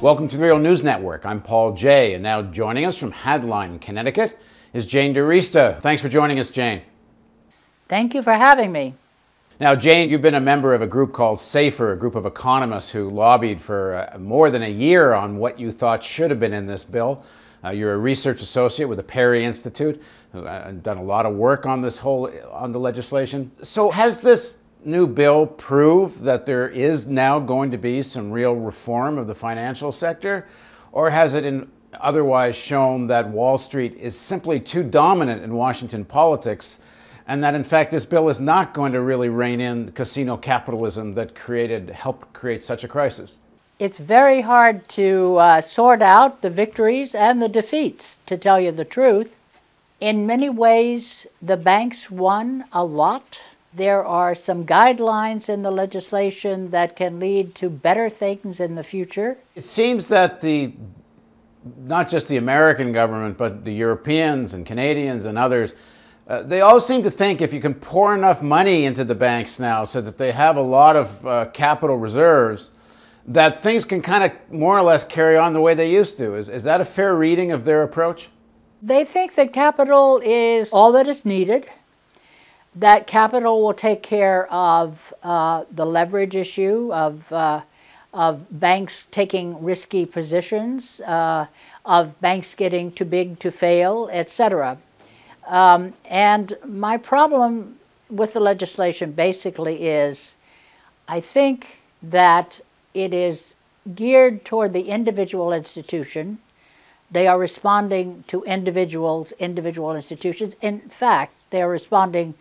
Welcome to the Real News Network. I'm Paul Jay, and now joining us from Hadline, Connecticut, is Jane Arista. Thanks for joining us, Jane. Thank you for having me. Now, Jane, you've been a member of a group called SAFER, a group of economists who lobbied for more than a year on what you thought should have been in this bill. You're a research associate with the Perry Institute, who done a lot of work on the legislation. So has this new bill prove that there is now going to be some real reform of the financial sector, or has it otherwise shown that Wall Street is simply too dominant in Washington politics, and that in fact this bill is not going to really rein in casino capitalism that helped create such a crisis? It's very hard to sort out the victories and the defeats, to tell you the truth. In many ways, the banks won a lot. There are some guidelines in the legislation that can lead to better things in the future. It seems that not just the American government, but the Europeans and Canadians and others, they all seem to think if you can pour enough money into the banks now so that they have a lot of capital reserves, that things can kind of more or less carry on the way they used to. Is that a fair reading of their approach? They think that capital is all that is needed, that capital will take care of the leverage issue, of banks taking risky positions, of banks getting too big to fail, etc. And my problem with the legislation basically is, I think that it is geared toward the individual institution. They are responding to individual institutions. In fact, they are responding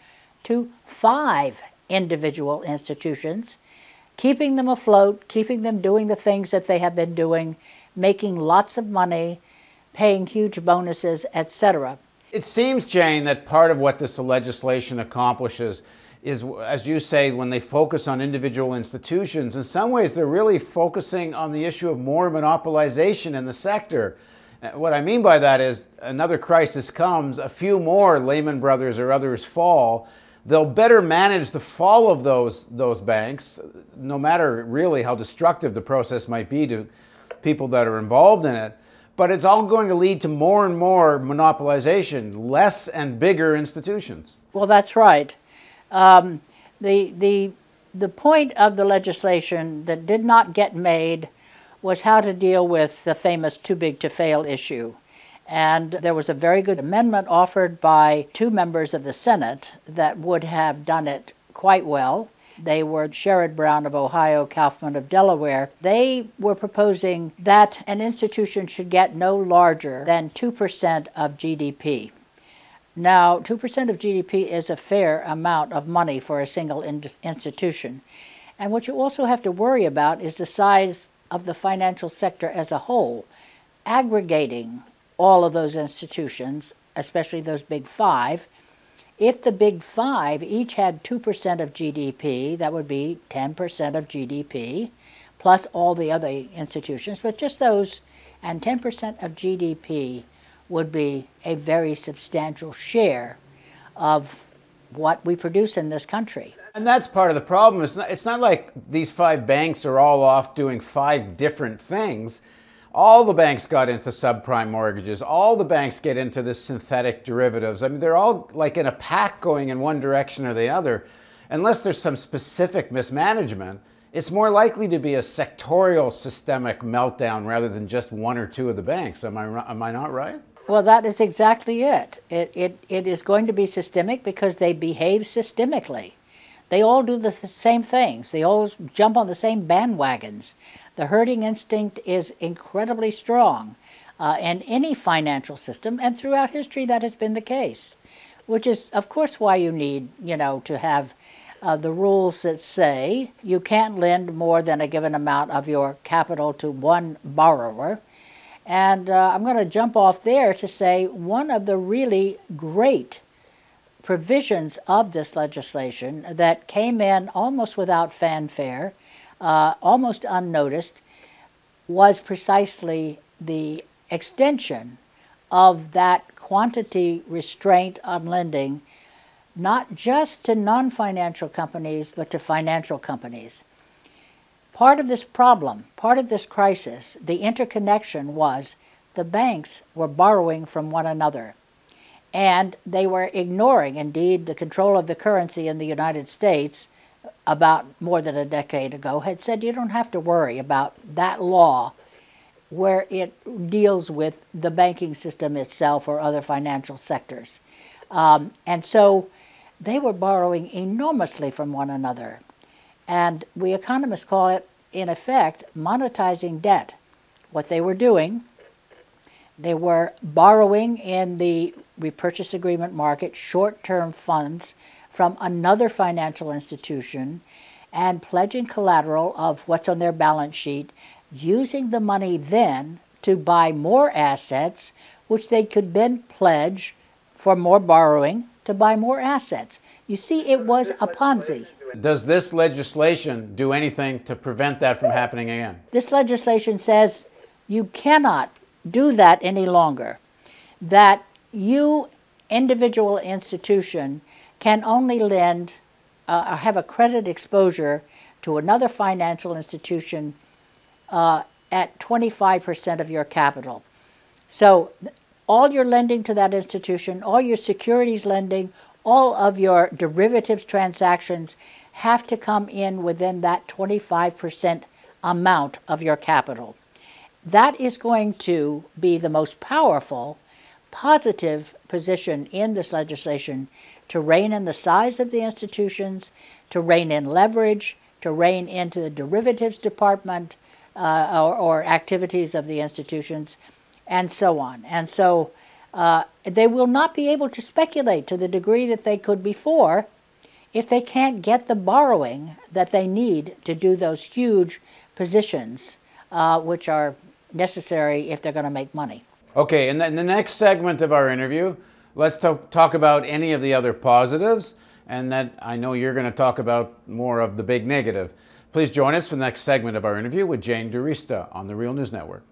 to 5 individual institutions, keeping them afloat, keeping them doing the things that they have been doing, making lots of money, paying huge bonuses, etc. It seems, Jane, that part of what this legislation accomplishes is, as you say, when they focus on individual institutions, in some ways they're really focusing on the issue of more monopolization in the sector. What I mean by that is another crisis comes, a few more Lehman Brothers or others fall. They'll better manage the fall of those banks, no matter really how destructive the process might be to people that are involved in it. But it's all going to lead to more and more monopolization, less and bigger institutions. Well, that's right. The point of the legislation that did not get made was how to deal with the famous too big to fail issue. And there was a very good amendment offered by 2 members of the Senate that would have done it quite well. They were Sherrod Brown of Ohio, Kaufman of Delaware. They were proposing that an institution should get no larger than 2% of GDP. Now, 2% of GDP is a fair amount of money for a single institution. And what you also have to worry about is the size of the financial sector as a whole. Aggregating all of those institutions, especially those big 5, if the big 5 each had 2% of GDP, that would be 10% of GDP, plus all the other institutions, but just those, and 10% of GDP would be a very substantial share of what we produce in this country. And that's part of the problem. It's not like these 5 banks are all off doing 5 different things. All the banks got into subprime mortgages. All the banks get into the synthetic derivatives. I mean, they're all like in a pack going in one direction or the other. Unless there's some specific mismanagement, it's more likely to be a sectorial systemic meltdown rather than just 1 or 2 of the banks. Am I not right? Well, that is exactly it. It is going to be systemic because they behave systemically. They all do the same things. They all jump on the same bandwagons. The herding instinct is incredibly strong in any financial system, and throughout history that has been the case, which is, of course, why you need, to have the rules that say you can't lend more than a given amount of your capital to one borrower. And I'm going to jump off there to say one of the really great provisions of this legislation that came in almost without fanfare, almost unnoticed, was precisely the extension of that quantity restraint on lending, not just to non-financial companies, but to financial companies. part of this problem, part of this crisis, the interconnection was the banks were borrowing from one another. And they were ignoring, indeed, the control of the currency in the United States about more than a decade ago had said you don't have to worry about that law where it deals with the banking system itself or other financial sectors. And so they were borrowing enormously from one another. And we economists call it, in effect, monetizing debt. What they were doing, they were borrowing in the repurchase agreement market short-term funds from another financial institution and pledging collateral of what's on their balance sheet, using the money then to buy more assets, which they could then pledge for more borrowing to buy more assets. You see, it was a Ponzi. Does this legislation do anything to prevent that from happening again? This legislation says you cannot do that any longer, that you, individual institution, can only lend or have a credit exposure to another financial institution at 25% of your capital. So all your lending to that institution, all your securities lending, all of your derivatives transactions have to come in within that 25% amount of your capital. That is going to be the most powerful, positive position in this legislation to rein in the size of the institutions, to rein in leverage, to rein into the derivatives department or activities of the institutions, and so on. And so they will not be able to speculate to the degree that they could before if they can't get the borrowing that they need to do those huge positions, which are necessary if they're going to make money. Okay, and then the next segment of our interview, let's talk about any of the other positives, and that I know you're going to talk about more of the big negative. Please join us for the next segment of our interview with Jane Arista on the Real News Network.